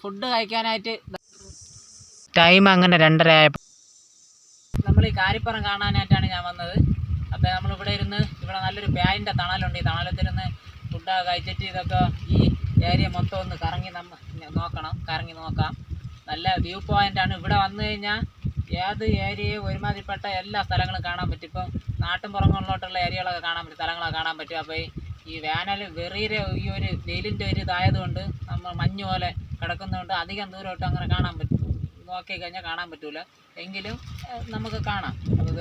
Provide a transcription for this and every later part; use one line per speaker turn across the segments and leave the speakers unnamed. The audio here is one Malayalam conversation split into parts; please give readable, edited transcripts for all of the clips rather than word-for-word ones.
ഫുഡ് കഴിക്കാനായിട്ട് ടൈം അങ്ങനെ 2:30 ആയപ്പോൾ നമ്മൾ ഈ കാരിപ്പുറം കാണാനായിട്ടാണ് ഞാൻ വന്നത്. അപ്പോൾ നമ്മളിവിടെ ഇരുന്ന് ഇവിടെ നല്ലൊരു പ്യായിൻ്റെ തണലുണ്ട്. ഈ തണലത്തിരുന്ന് ഫുഡൊക്കെ കഴിച്ചിട്ട് ഇതൊക്കെ ഈ ഏരിയ മൊത്തം ഒന്ന് കറങ്ങി നോക്കാം. നല്ല വ്യൂ പോയിൻ്റാണ്. ഇവിടെ വന്നു കഴിഞ്ഞാൽ ഏത് ഏരിയയും ഒരുമാതിരിപ്പെട്ട എല്ലാ സ്ഥലങ്ങളും കാണാൻ പറ്റും. ഇപ്പം നാട്ടിൻപുറങ്ങളിലോട്ടുള്ള ഏരിയകളൊക്കെ സ്ഥലങ്ങളൊക്കെ കാണാൻ പറ്റും. അപ്പോൾ ഈ വേനൽ വെറിയ ഈ ഒരു വെയിലിൻ്റെ ഒരു ഇതായതുകൊണ്ട് നമ്മൾ മഞ്ഞ് പോലെ കിടക്കുന്നതുകൊണ്ട് അധികം ദൂരമായിട്ട് അങ്ങനെ നോക്കി കഴിഞ്ഞാൽ കാണാൻ പറ്റില്ല. എങ്കിലും നമുക്ക് കാണാം. അപ്പോൾ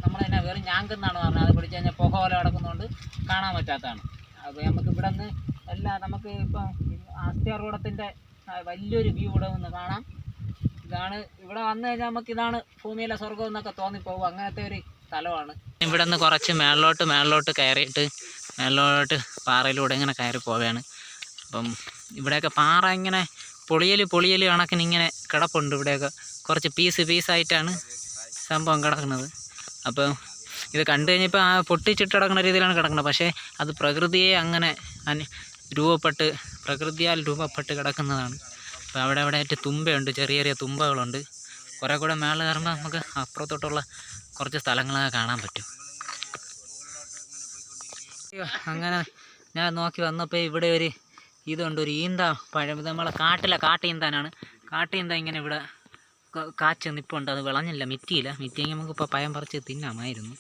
നമ്മൾ തന്നെ വെറും ഞാങ്കെന്നാണ് പറഞ്ഞത്. അത് പിടിച്ച് കഴിഞ്ഞാൽ പുക പോലെ കിടക്കുന്നതുകൊണ്ട് കാണാൻ പറ്റാത്തതാണ്. അപ്പോൾ നമുക്ക് ഇവിടെ നിന്ന് നമുക്ക് ഇപ്പം ആസ്തിയാർകൂടത്തിൻ്റെ വലിയൊരു വ്യൂ ഇവിടെ നിന്ന് കാണാം. ഇതാണ് ഇവിടെ വന്നു കഴിഞ്ഞാൽ ഇതാണ് ഭൂമിയിലെ സ്വർഗം എന്നൊക്കെ തോന്നിപ്പോകും. അങ്ങനത്തെ ഒരു സ്ഥലമാണ്. ഇവിടെ നിന്ന് കുറച്ച് മേളിലോട്ട് കയറിയിട്ട് പാറയിലൂടെ ഇങ്ങനെ കയറി പോവുകയാണ്. അപ്പം ഇവിടെയൊക്കെ പാറ ഇങ്ങനെ പൊളിയൽ കണക്കിന് ഇങ്ങനെ കിടപ്പുണ്ട്. ഇവിടെയൊക്കെ കുറച്ച് പീസായിട്ടാണ് സംഭവം കിടക്കുന്നത്. അപ്പം ഇത് കണ്ടു കഴിഞ്ഞപ്പോൾ പൊട്ടിച്ചിട്ട് കിടക്കുന്ന രീതിയിലാണ് കിടക്കുന്നത്. പക്ഷേ അത് പ്രകൃതിയാൽ രൂപപ്പെട്ട് കിടക്കുന്നതാണ്. അപ്പോൾ അവിടെ ആയിട്ട് തുമ്പയുണ്ട്, ചെറിയ തുമ്പകളുണ്ട്. കുറേ കൂടെ മേളിൽ കയറുമ്പോൾ നമുക്ക് അപ്പുറത്തോട്ടുള്ള കുറച്ച് സ്ഥലങ്ങളൊക്കെ കാണാൻ പറ്റും. അങ്ങനെ ഞാൻ നോക്കി വന്നപ്പോൾ ഇവിടെ ഒരു ഇതുണ്ട്, ഒരു ഈന്ത പഴം. നമ്മളെ കാട്ടീന്താനാണ്. കാട്ടീന്ത ഇങ്ങനെ ഇവിടെ കാച്ച് നിൽപ്പുണ്ട്. അത് വിളഞ്ഞില്ല, മിറ്റിയെങ്കിൽ നമുക്കിപ്പോൾ പഴം പറിച്ച് തിന്നാമായിരുന്നു.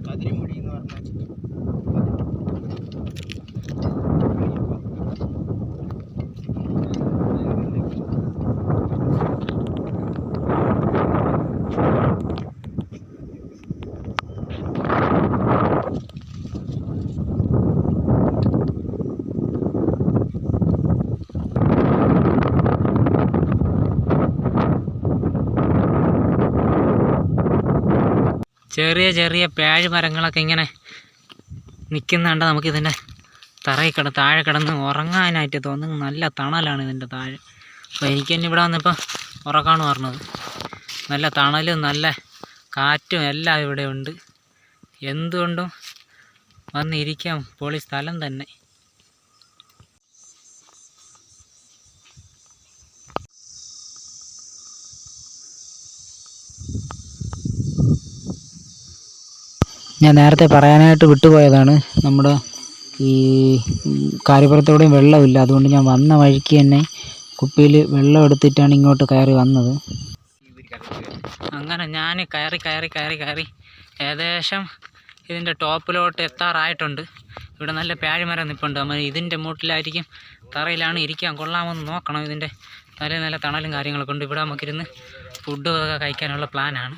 പതിരിമുടി എന്ന് പറഞ്ഞാൽ
ചെറിയ പ്യാഴ് മരങ്ങളൊക്കെ ഇങ്ങനെ നിൽക്കുന്നുണ്ട്. നമുക്കിതിൻ്റെ താഴെ കിടന്ന് ഉറങ്ങാനായിട്ട് തോന്നുന്നു. നല്ല തണലാണ് ഇതിൻ്റെ താഴെ. അപ്പോൾ എനിക്ക് തന്നെ ഇവിടെ വന്നപ്പോൾ ഉറക്കാണ് പറഞ്ഞത്. നല്ല തണലും നല്ല കാറ്റും എല്ലാം ഇവിടെ ഉണ്ട്. എന്തുകൊണ്ടും വന്നിരിക്കാം, പൊളി സ്ഥലം തന്നെ. ഞാൻ നേരത്തെ പറയാനായിട്ട് വിട്ടുപോയതാണ്. നമ്മുടെ ഈ കാരിപ്പുറത്തൂടെയും വെള്ളമില്ല. അതുകൊണ്ട് ഞാൻ വന്ന വഴിക്ക് തന്നെ കുപ്പിയിൽ വെള്ളം എടുത്തിട്ടാണ് ഇങ്ങോട്ട് കയറി വന്നത്. അങ്ങനെ ഞാൻ കയറി ഏകദേശം ഇതിൻ്റെ ടോപ്പിലോട്ട് എത്താറായിട്ടുണ്ട്. ഇവിടെ നല്ല പ്യാഴിമരം നിൽപ്പുണ്ട്. നമ്മൾ ഇതിൻ്റെ മൂട്ടിലായിരിക്കും, തറയിലാണ് ഇരിക്കാൻ കൊള്ളാമെന്ന് നോക്കണം. ഇതിൻ്റെ നല്ല തണലും കാര്യങ്ങളൊക്കെ ഉണ്ട്. ഇവിടെ നമുക്കിരുന്ന് ഫുഡൊക്കെ കഴിക്കാനുള്ള പ്ലാനാണ്.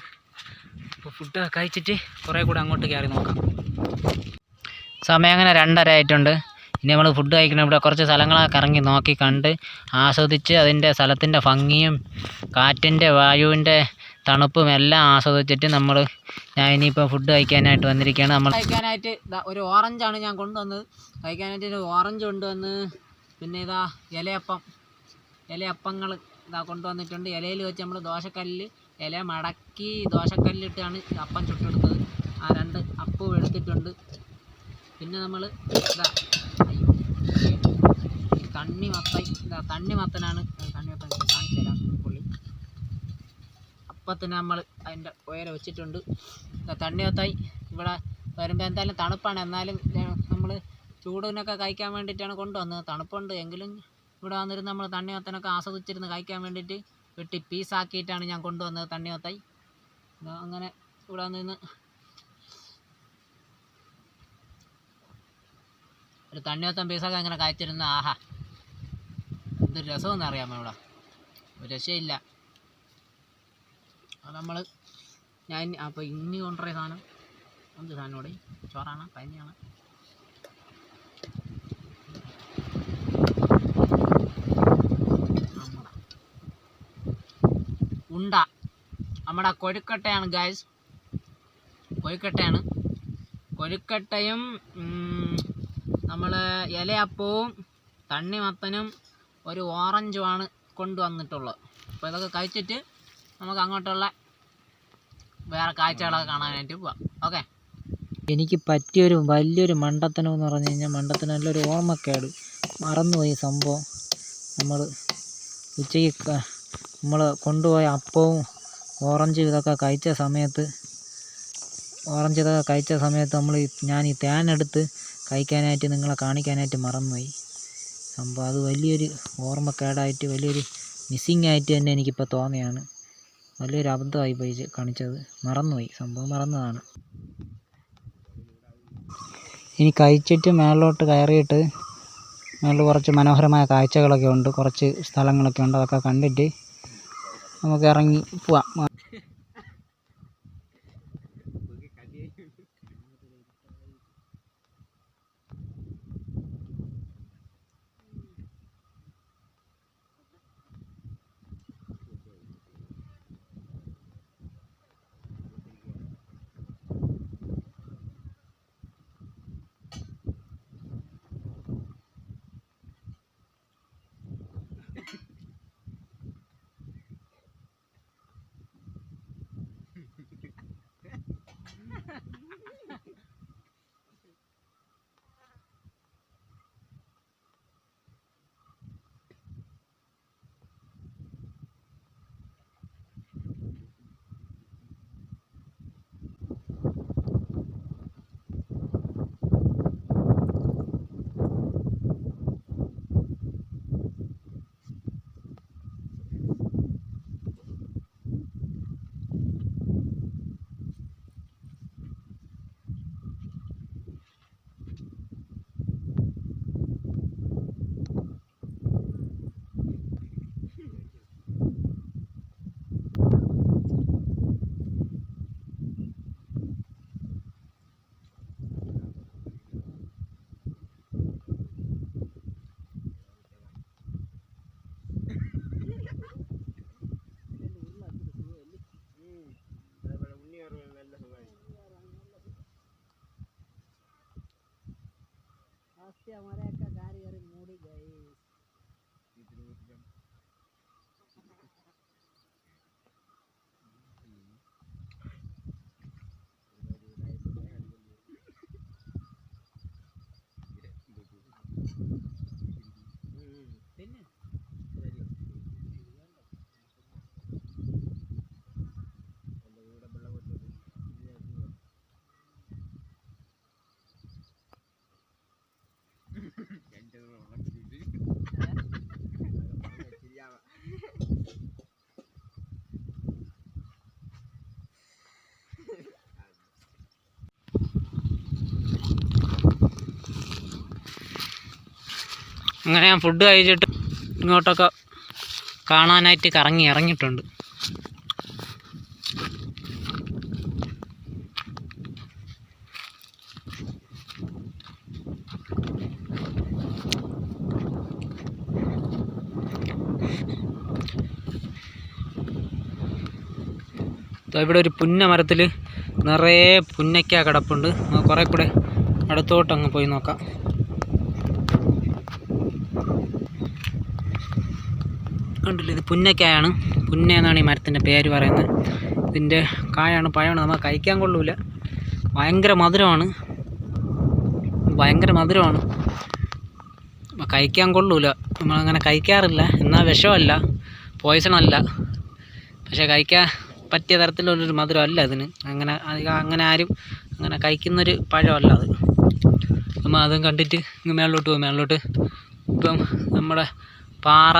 അപ്പോൾ ഫുഡൊക്കെ കഴിച്ചിട്ട് കുറേ കൂടെ അങ്ങോട്ട് കയറി നോക്കാം. സമയം അങ്ങനെ 2:30 ആയിട്ടുണ്ട്. ഇനി നമ്മൾ ഫുഡ് കഴിക്കണം. ഇവിടെ കുറച്ച് സ്ഥലങ്ങളൊക്കെ കറങ്ങി നോക്കി കണ്ട് ആസ്വദിച്ച് അതിൻ്റെ സ്ഥലത്തിൻ്റെ ഭംഗിയും കാറ്റിൻ്റെ വായുവിൻ്റെ തണുപ്പും എല്ലാം ആസ്വദിച്ചിട്ട് ഞാൻ ഇനിയിപ്പോൾ ഫുഡ് കഴിക്കാനായിട്ട് വന്നിരിക്കുകയാണ്. നമ്മൾ കഴിക്കാനായിട്ട് ഒരു ഓറഞ്ചാണ് ഞാൻ കൊണ്ടുവന്നത്. കഴിക്കാനായിട്ട് ഒരു ഓറഞ്ച് കൊണ്ടുവന്ന്, പിന്നെ ഇലയപ്പങ്ങൾ കൊണ്ടുവന്നിട്ടുണ്ട്. ഇലയിൽ വെച്ച് നമ്മൾ ദോശക്കല്ലിൽ ഇല മടക്കി ദോശക്കല്ലിട്ടാണ് അപ്പം ചുട്ടെടുത്തത്. ആ 2 അപ്പവും എടുത്തിട്ടുണ്ട്. പിന്നെ നമ്മൾ തണ്ണിമത്തനാണ്. തണ്ണിമത്തൻ കാണിച്ചു തരാം. പുള്ളി അപ്പത്തിന് നമ്മൾ അതിൻ്റെ ഉയരെ വെച്ചിട്ടുണ്ട്. തണ്ണിമത്തായി ഇവിടെ വരുമ്പോൾ എന്തായാലും തണുപ്പാണ്. എന്നാലും നമ്മൾ ചൂടിനൊക്കെ കഴിക്കാൻ വേണ്ടിയിട്ടാണ് കൊണ്ടുവന്നത്. തണുപ്പുണ്ട് എങ്കിലും ഇവിടെ വന്നിരുന്ന് നമ്മൾ തണ്ണിമത്തനൊക്കെ ആസ്വദിച്ചിരുന്ന് കഴിക്കാൻ വേണ്ടിയിട്ട് വെട്ടി പീസാക്കിയിട്ടാണ് ഞാൻ കൊണ്ടുവന്നത് തണ്ണിമത്തായി. അങ്ങനെ ഇവിടെ വന്നിരുന്ന് ഒരു തണ്ണിമത്തൻ പീസൊക്കെ അങ്ങനെ കഴിച്ചിരുന്ന ആഹാ, എന്തൊരു രസമെന്ന് അറിയാമോ. ഇവിടെ ഒരു രക്ഷയില്ല. അത് ഞാൻ അപ്പോൾ ഇനി കൊണ്ടുപോയ സാധനം എന്ത് സാധനം കൂടെ ചോറാണ്, പനിയാണ്. ഉണ്ട നമ്മുടെ കൊഴുക്കട്ടയാണ് ഗൈസ്. കൊഴുക്കട്ടയും നമ്മൾ ഇലയപ്പവും തണ്ണിമത്തനും ഒരു ഓറഞ്ചുമാണ് കൊണ്ടുവന്നിട്ടുള്ളത്. അപ്പോൾ ഇതൊക്കെ കഴിച്ചിട്ട് നമുക്ക് അങ്ങോട്ടുള്ള വേറെ കാഴ്ചകളൊക്കെ കാണാനായിട്ട് പോവാം. ഓക്കെ. എനിക്ക് പറ്റിയൊരു വലിയൊരു മണ്ടത്തനം എന്ന് പറഞ്ഞു കഴിഞ്ഞാൽ, മണ്ടത്തനം നല്ലൊരു ഓർമ്മക്കേട്, മറന്നുപോയി സംഭവം. നമ്മൾ ഉച്ചയ്ക്ക് നമ്മൾ കൊണ്ടുപോയ അപ്പവും ഓറഞ്ച് ഇതൊക്കെ കഴിച്ച സമയത്ത് ഞാൻ ഈ തേനെടുത്ത് കഴിക്കാനായിട്ട് നിങ്ങളെ കാണിക്കാനായിട്ട് മറന്നുപോയി സംഭവം. അത് വലിയൊരു ഓർമ്മക്കേടായിട്ട്, വലിയൊരു മിസ്സിങ് ആയിട്ട് തന്നെ എനിക്കിപ്പോൾ തോന്നിയാണ്. വലിയൊരു അബദ്ധമായി പോയി കാണിച്ചത്, മറന്നുപോയി സംഭവം, മറന്നതാണ്. ഇനി കഴിച്ചിട്ട് മേളിലോട്ട് കയറിയിട്ട് മേളിൽ കുറച്ച് മനോഹരമായ കാഴ്ചകളൊക്കെ ഉണ്ട്, കുറച്ച് സ്ഥലങ്ങളൊക്കെ ഉണ്ട്. അതൊക്കെ കണ്ടിട്ട് നമുക്ക് ഇറങ്ങി പോവാം. हमारे का गाड़ी मोड़ी गई। അങ്ങനെ ഞാൻ ഫുഡ് കഴിച്ചിട്ട് ഇങ്ങോട്ടൊക്കെ കാണാനായിട്ട് ഇറങ്ങിയിട്ടുണ്ട്. ഇവിടെ ഒരു പുന്ന മരത്തിൽ നിറയെ പുന്നയ്ക്ക കിടപ്പുണ്ട്. കുറേ കൂടെ അടുത്തോട്ടങ്ങ് പോയി നോക്കാം. കണ്ടില്ല, ഇത് പുന്നക്കായാണ്. പുന്ന എന്നാണ് ഈ മരത്തിൻ്റെ പേര് പറയുന്നത്. ഇതിൻ്റെ കായാണ്, പഴമാണ്. നമ്മൾ കഴിക്കാൻ കൊള്ളൂല, ഭയങ്കര മധുരമാണ്. കഴിക്കാൻ കൊള്ളൂല, നമ്മളങ്ങനെ കഴിക്കാറില്ല. എന്നാൽ വിഷമല്ല, പോയ്സണല്ല, പക്ഷേ കഴിക്കാൻ പറ്റിയ തരത്തിലുള്ളൊരു മധുരമല്ല ഇതിന്. അങ്ങനെ ആരും അങ്ങനെ കഴിക്കുന്നൊരു പഴമല്ല അത്. നമ്മൾ അതും കണ്ടിട്ട് ഇങ്ങ് മേളിലോട്ട് പോകും. മേളിലോട്ട് ഇപ്പം നമ്മുടെ പാറ,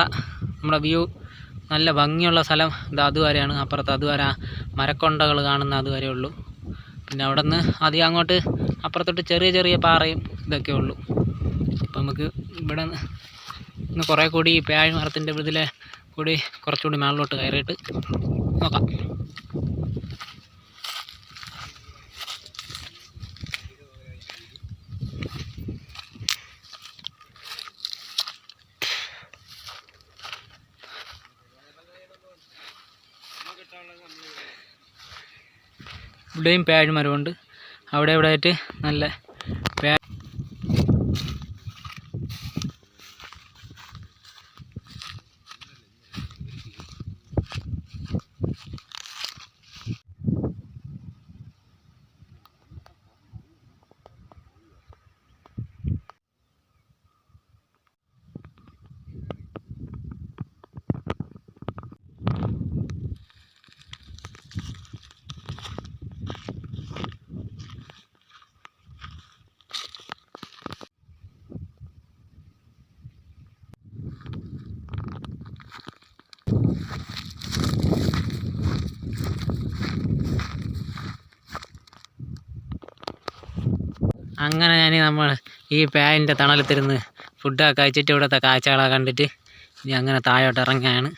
നമ്മുടെ വ്യൂ നല്ല ഭംഗിയുള്ള സ്ഥലം ഇത് അതുവരെയാണ്. അപ്പുറത്ത് അതുവരെ മരക്കൊണ്ടകൾ കാണുന്ന അതുവരെ ഉള്ളൂ. പിന്നെ അവിടെ നിന്ന് അധികം അങ്ങോട്ട് അപ്പുറത്തോട്ട് ചെറിയ ചെറിയ പാറയും ഇതൊക്കെ ഉള്ളൂ. അപ്പം നമുക്ക് ഇവിടെ നിന്ന് കുറേ കൂടി ഈ പേഴ് മരത്തിൻ്റെ ഇതിലെ കൂടി കുറച്ചുകൂടി മേളിലോട്ട് കയറിയിട്ട് നോക്കാം. ഇവിടെയും പേഴ് മരമുണ്ട്. അവിടെ ഇവിടെ ആയിട്ട് നല്ല അങ്ങനെ നമ്മൾ ഈ പായലിൻ്റെ തണലത്തിരുന്ന് ഫുഡൊക്കെ കഴിച്ചിട്ട് ഇവിടുത്തെ കാഴ്ചകളൊക്കെ കണ്ടിട്ട് ഇനി അങ്ങനെ താഴോട്ട് ഇറങ്ങുകയാണ്.